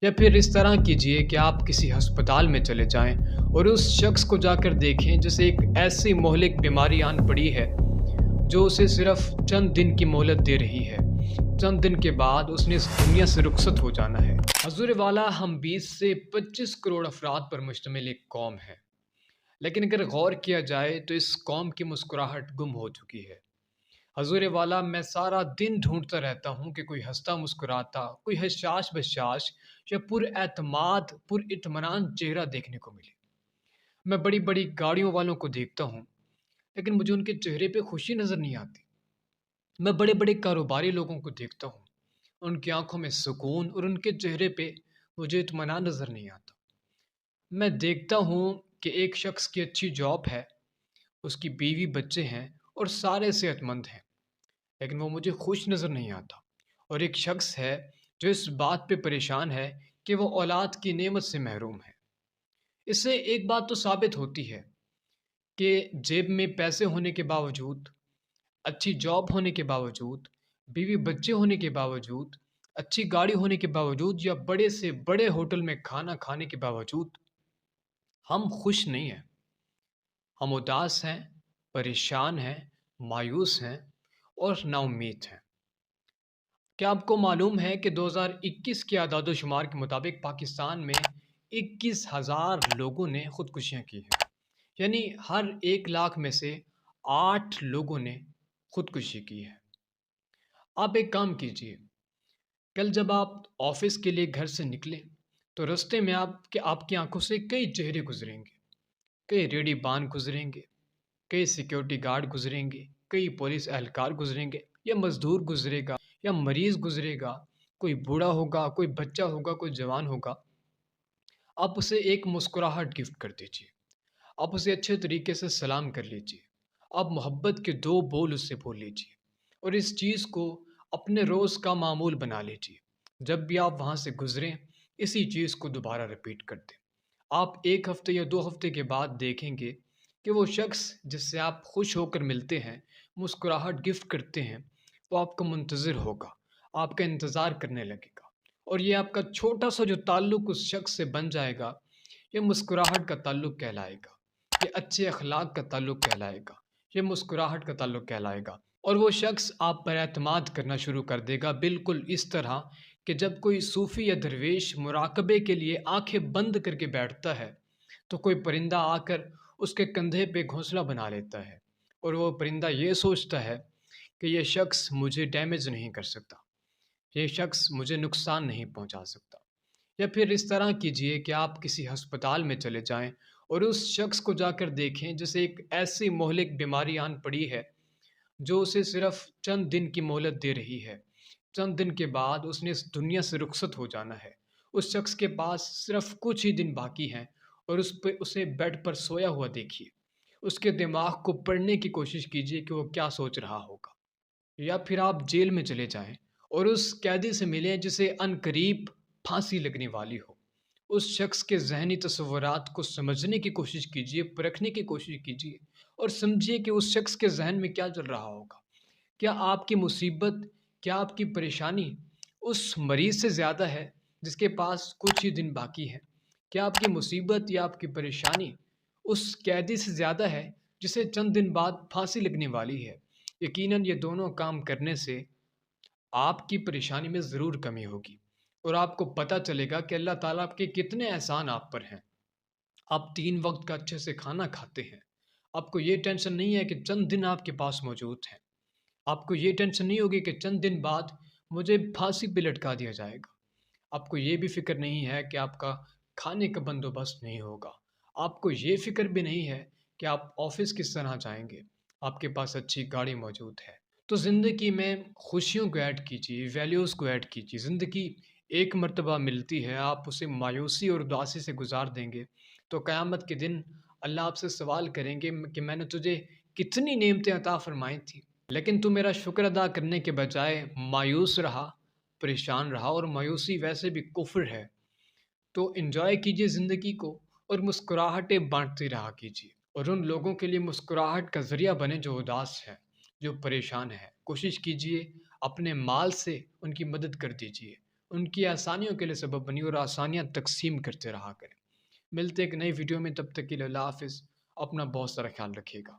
یا پھر اس طرح کیجئے کہ آپ کسی ہسپتال میں چلے جائیں اور اس شخص کو جا کر دیکھیں جسے ایک ایسی مہلک بیماری آن پڑی ہے جو اسے صرف چند دن کی مہلت دے رہی ہے۔ چند دن کے بعد اس نے اس دنیا سے رخصت ہو جانا ہے۔ حضور والا، ہم 20 سے 25 کروڑ افراد پر مشتمل ایک قوم ہے، لیکن اگر غور کیا جائے تو اس قوم کی مسکراہٹ گم ہو چکی ہے۔ حضور والا، میں سارا دن ڈھونڈتا رہتا ہوں کہ کوئی ہنستا مسکراتا، کوئی حشاش بشاش یا پر اعتماد پر اطمینان چہرہ دیکھنے کو ملے۔ میں بڑی بڑی گاڑیوں والوں کو دیکھتا ہوں، لیکن مجھے ان کے چہرے پہ خوشی نظر نہیں آتی۔ میں بڑے بڑے کاروباری لوگوں کو دیکھتا ہوں، ان کی آنکھوں میں سکون اور ان کے چہرے پہ مجھے اطمینان نظر نہیں آتا۔ میں دیکھتا ہوں کہ ایک شخص کی اچھی جاب ہے، اس کی بیوی بچے ہیں اور سارے صحت مند ہیں، لیکن وہ مجھے خوش نظر نہیں آتا۔ اور ایک شخص ہے جو اس بات پہ پریشان ہے کہ وہ اولاد کی نعمت سے محروم ہے۔ اس سے ایک بات تو ثابت ہوتی ہے کہ جیب میں پیسے ہونے کے باوجود، اچھی جاب ہونے کے باوجود، بیوی بچے ہونے کے باوجود، اچھی گاڑی ہونے کے باوجود یا بڑے سے بڑے ہوٹل میں کھانا کھانے کے باوجود ہم خوش نہیں ہیں۔ ہم اداس ہیں، پریشان ہیں، مایوس ہیں اور نا امید ہیں۔ کیا آپ کو معلوم ہے کہ 2021 کے اعداد و شمار کے مطابق پاکستان میں 21,000 لوگوں نے خودکشیاں کی ہیں؟ یعنی ہر 1 لاکھ میں سے 8 لوگوں نے خودکشی کی ہے۔ آپ ایک کام کیجئے، کل جب آپ آفس کے لیے گھر سے نکلیں تو رستے میں آپ کی آنکھوں سے کئی چہرے گزریں گے، کئی ریڈی بان گزریں گے، کئی سیکیورٹی گارڈ گزریں گے، کئی پولیس اہلکار گزریں گے، یا مزدور گزرے گا، یا مریض گزرے گا، کوئی بوڑھا ہوگا، کوئی بچہ ہوگا، کوئی جوان ہوگا۔ آپ اسے ایک مسکراہٹ گفٹ کر دیجیے، آپ اسے اچھے طریقے سے سلام کر لیجیے، آپ محبت کے 2 بول اس سے بول لیجیے اور اس چیز کو اپنے روز کا معمول بنا لیجیے۔ جب بھی آپ وہاں سے گزریں اسی چیز کو دوبارہ رپیٹ کر دیں۔ آپ 1 ہفتے یا 2 ہفتے کے بعد دیکھیں گے کہ وہ شخص جس سے آپ خوش ہو کر ملتے ہیں، مسکراہٹ گفٹ کرتے ہیں، وہ آپ کا منتظر ہوگا، آپ کا انتظار کرنے لگے گا، اور یہ آپ کا چھوٹا سا جو تعلق اس شخص سے بن جائے گا، یہ مسکراہٹ کا تعلق کہلائے گا، یہ اچھے اخلاق کا تعلق کہلائے گا، یہ مسکراہٹ کا تعلق کہلائے گا۔ اور وہ شخص آپ پر اعتماد کرنا شروع کر دے گا، بالکل اس طرح کہ جب کوئی صوفی یا درویش مراقبے کے لیے آنکھیں بند کر کے بیٹھتا ہے تو کوئی پرندہ آ کر اس کے کندھے پہ گھونسلہ بنا لیتا ہے، اور وہ پرندہ یہ سوچتا ہے کہ یہ شخص مجھے ڈیمیج نہیں کر سکتا، یہ شخص مجھے نقصان نہیں پہنچا سکتا۔ یا پھر اس طرح کیجئے کہ آپ کسی ہسپتال میں چلے جائیں اور اس شخص کو جا کر دیکھیں جسے ایک ایسی مہلک بیماری آن پڑی ہے جو اسے صرف چند دن کی مہلت دے رہی ہے۔ چند دن کے بعد اس نے اس دنیا سے رخصت ہو جانا ہے۔ اس شخص کے پاس صرف کچھ ہی دن باقی ہیں اور اسے بیڈ پر سویا ہوا دیکھیے۔ اس کے دماغ کو پڑھنے کی کوشش کیجیے کہ وہ کیا سوچ رہا ہوگا۔ یا پھر آپ جیل میں چلے جائیں اور اس قیدی سے ملیں جسے عن قریب پھانسی لگنے والی ہو۔ اس شخص کے ذہنی تصورات کو سمجھنے کی کوشش کیجیے، پرکھنے کی کوشش کیجیے اور سمجھیے کہ اس شخص کے ذہن میں کیا چل رہا ہوگا۔ کیا آپ کی مصیبت، کیا آپ کی پریشانی اس مریض سے زیادہ ہے جس کے پاس کچھ ہی دن باقی ہے؟ کیا آپ کی مصیبت یا آپ کی پریشانی اس قیدی سے زیادہ ہے جسے چند دن بعد پھانسی لگنے والی ہے؟ یقیناً یہ دونوں کام کرنے سے آپ کی پریشانی میں ضرور کمی ہوگی، اور آپ کو پتہ چلے گا کہ اللہ تعالیٰ کے کتنے احسان آپ پر ہیں۔ آپ 3 وقت کا اچھے سے کھانا کھاتے ہیں، آپ کو یہ ٹینشن نہیں ہے کہ چند دن آپ کے پاس موجود ہیں، آپ کو یہ ٹینشن نہیں ہوگی کہ چند دن بعد مجھے پھانسی پہ لٹکا دیا جائے گا، آپ کو یہ بھی فکر نہیں ہے کہ آپ کا کھانے کا بندوبست نہیں ہوگا، آپ کو یہ فکر بھی نہیں ہے کہ آپ آفس کس طرح جائیں گے، آپ کے پاس اچھی گاڑی موجود ہے۔ تو زندگی میں خوشیوں کو ایڈ کیجیے، ویلیوز کو ایڈ کیجیے۔ زندگی ایک مرتبہ ملتی ہے، آپ اسے مایوسی اور اداسی سے گزار دیں گے تو قیامت کے دن اللہ آپ سے سوال کریں گے کہ میں نے تجھے کتنی نعمتیں عطا فرمائی تھیں، لیکن تو میرا شکر ادا کرنے کے بجائے مایوس رہا، پریشان رہا، اور مایوسی ویسے بھی کفر ہے۔ تو انجوائے کیجیے زندگی کو اور مسکراہٹیں بانٹتے رہا کیجیے، اور ان لوگوں کے لیے مسکراہٹ کا ذریعہ بنے جو اداس ہے، جو پریشان ہے۔ کوشش کیجیے اپنے مال سے ان کی مدد کر دیجیے، ان کی آسانیوں کے لیے سبب بنی اور آسانیاں تقسیم کرتے رہا کریں۔ ملتے ایک نئی ویڈیو میں، تب تک کے لیے اللہ حافظ، اپنا بہت سارا خیال رکھیے گا۔